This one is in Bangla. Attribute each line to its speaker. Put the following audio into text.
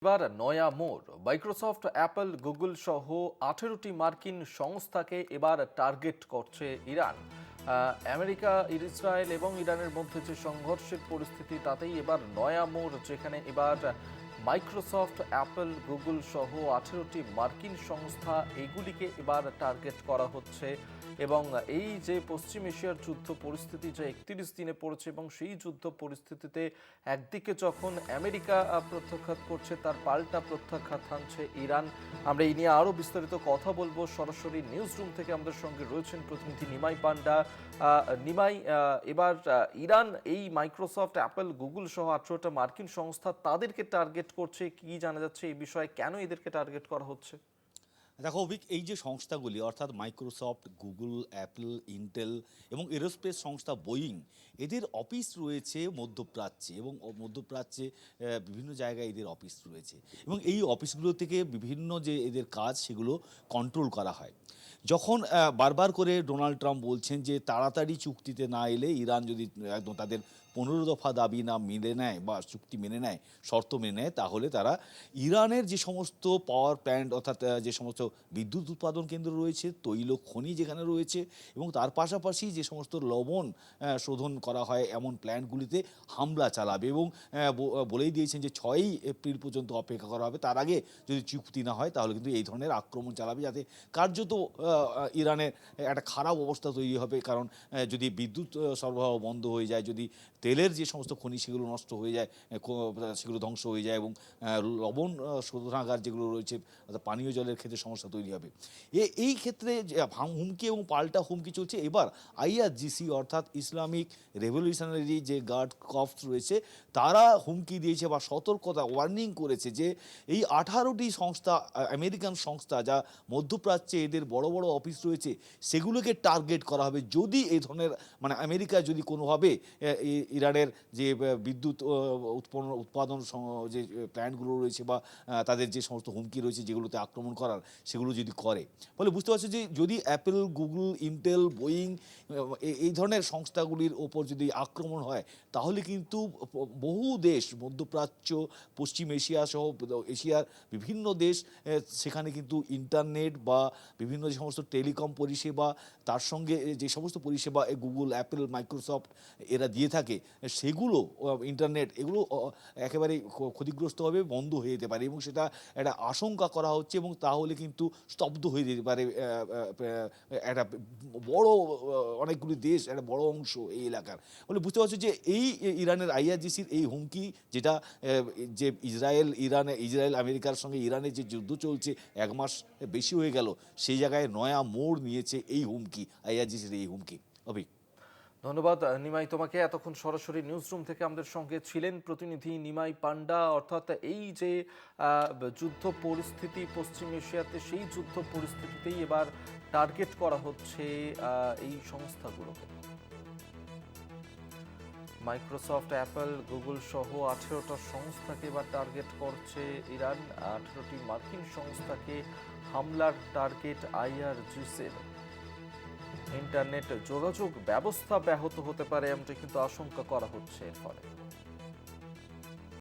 Speaker 1: এবার নয়া মোড়। মাইক্রোসফট, অ্যাপল, গুগল সহ 18টি মার্কিন সংস্থাকে এবার টার্গেট করছে ইরান। আমেরিকা, ইসরায়েল এবং ইরানের মধ্যে যে সংঘর্ষের পরিস্থিতি, তাতেই এবার নয়া মোড়, যেখানে এবার মাইক্রোসফট, অ্যাপল, গুগল সহ 18টি মার্কিন সংস্থা, এগুলিকে এবার টার্গেট করা হচ্ছে। এবং এই যে পশ্চিম এশিয়ার যুদ্ধ পরিস্থিতি যে 31 দিনে পড়েছে, এবং সেই যুদ্ধ পরিস্থিতিতে একদিকে যখন আমেরিকা প্রত্যাখ্যাত করছে, তার পাল্টা প্রত্যাখ্যাত হানছে ইরান। আমরা এই নিয়ে আরও বিস্তারিত কথা বলবো। সরাসরি নিউজ রুম থেকে আমাদের সঙ্গে রয়েছেন প্রতিনিধি নিমাই পান্ডা। নিমাই, এবার ইরান এই মাইক্রোসফট, অ্যাপল, গুগল সহ 18টা মার্কিন সংস্থা, তাদেরকে টার্গেট করছে। কি জানা যাচ্ছে এই বিষয়ে, কেন এদেরকে টার্গেট করা হচ্ছে?
Speaker 2: দেখো অভিক, এই যে সংস্থাগুলি অর্থাৎ মাইক্রোসফট, গুগল, অ্যাপল, ইন্টেল এবং এরোস্পেস সংস্থা বোয়িং, এদের অফিস রয়েছে মধ্যপ্রাচ্যে, এবং মধ্যপ্রাচ্যে বিভিন্ন জায়গায় এদের অফিস রয়েছে, এবং এই অফিসগুলো থেকে বিভিন্ন যে এদের কাজ সেগুলো কন্ট্রোল করা হয়। যখন বারবার করে ডোনাল্ড ট্রাম্প বলছেন যে তাড়াতাড়ি চুক্তিতে না এলে ইরান যদি একদম তাদের 15 দফা দাবি না মেনে নেয় বা চুক্তি মেনে নেয়, শর্ত মেনে নেয়, তাহলে তারা ইরানের যে সমস্ত পাওয়ার প্ল্যান্ট অর্থাৎ যে সমস্ত বিদ্যুৎ উৎপাদন কেন্দ্র রয়েছে, তৈল খনি যেখানে রয়েছে, এবং তার পাশাপাশি যে সমস্ত লবণ শোধন করা হয় এমন প্ল্যান্টগুলিতে হামলা চালাবে, এবং বলেই দিয়েছেন যে 6ই এপ্রিল পর্যন্ত অপেক্ষা করা হবে। তার আগে যদি চুক্তি না হয় তাহলে কিন্তু এই ধরনের আক্রমণ চালাবে, যাতে কার্যত ইরানের একটা খারাপ অবস্থা তৈরি হবে। কারণ যদি বিদ্যুৎ সরবরাহ বন্ধ হয়ে যায়, যদি তেলের যে সমস্ত খনি সেগুলো নষ্ট হয়ে যায়, সেগুলো ধ্বংস হয়ে যায়, এবং লবণ শোধনাগার যেগুলো রয়েছে অর্থাৎ পানীয় জলের ক্ষেত্রে সমস্যা তৈরি হবে। এই ক্ষেত্রে হুমকি এবং পাল্টা হুমকি চলছে। এবার আইআরজিসি অর্থাৎ ইসলামিক রেভলিউশনারি যে গার্ড কর্পস রয়েছে, তারা হুমকি দিয়েছে বা সতর্কতা ওয়ার্নিং করেছে যে এই 18টি সংস্থা, আমেরিকান সংস্থা যা মধ্যপ্রাচ্যে এদের বড় বড় অফিস রয়েছে, সেগুলোকে টার্গেট করা হবে যদি এই ধরনের আমেরিকা যদি কোনোভাবে ইরানের যে বিদ্যুৎ উৎপাদন যে প্ল্যান্টগুলো রয়েছে বা তাদের যে সমস্ত হুমকি রয়েছে যেগুলোতে আক্রমণ করার, সেগুলো যদি করে। ফলে বুঝতে পারছো যে যদি অ্যাপল, গুগল, ইন্টেল, বোয়িং এই ধরনের সংস্থাগুলির ওপর যদি আক্রমণ হয়, তাহলে কিন্তু বহু দেশ, মধ্যপ্রাচ্য, পশ্চিম এশিয়া সহ এশিয়ার বিভিন্ন দেশ, সেখানে কিন্তু ইন্টারনেট বা বিভিন্ন যে সমস্ত টেলিকম পরিষেবা, তার সঙ্গে যে সমস্ত পরিষেবা গুগল, অ্যাপল, মাইক্রোসফট এরা দিয়ে থাকে, সেগুলো ইন্টারনেট এগুলো একেবারে ক্ষতিগ্রস্ত হবে, বন্ধ হয়ে যেতে পারে, এবং সেটা একটা আশঙ্কা করা হচ্ছে। এবং তাহলে কিন্তু স্তব্ধ হয়ে যেতে পারে একটা বড় অনেকগুলি দেশ, একটা বড় অংশ এই এলাকার। বলে বুঝতে পারছো যে এই ইরানের আইআরজিসির এই হুমকি, যেটা যে ইসরায়েল আমেরিকার সঙ্গে ইরানের যে যুদ্ধ চলছে 1 মাস বেশি হয়ে গেল, সেই জায়গায় নয়া মোড় নিয়েছে এই হুমকি, আইআরজিসির এই হুমকি। অভিক,
Speaker 1: ধন্যবাদ নিমাই তোমাকে। এতক্ষণ সরাসরি নিউজ রুম থেকে আমাদের সঙ্গে ছিলেন প্রতিনিধি নিমাই পান্ডা। অর্থাৎ এই যে যুদ্ধ পরিস্থিতি পশ্চিম এশিয়াতে, সেই যুদ্ধ পরিস্থিতিতেই এবার টার্গেট করা হচ্ছে এই সংস্থাগুলোকে। মাইক্রোসফট, অ্যাপল, গুগল সহ 18টা সংস্থাকে এবার টার্গেট করছে ইরান। 18টি মার্কিন সংস্থাকে হামলার টার্গেট আইআরজিসির। ইন্টারনেট যোগাযোগ ব্যবস্থা ব্যাহত হতে পারে, এমনটি কিন্তু আশঙ্কা করা হচ্ছে এর ফলে।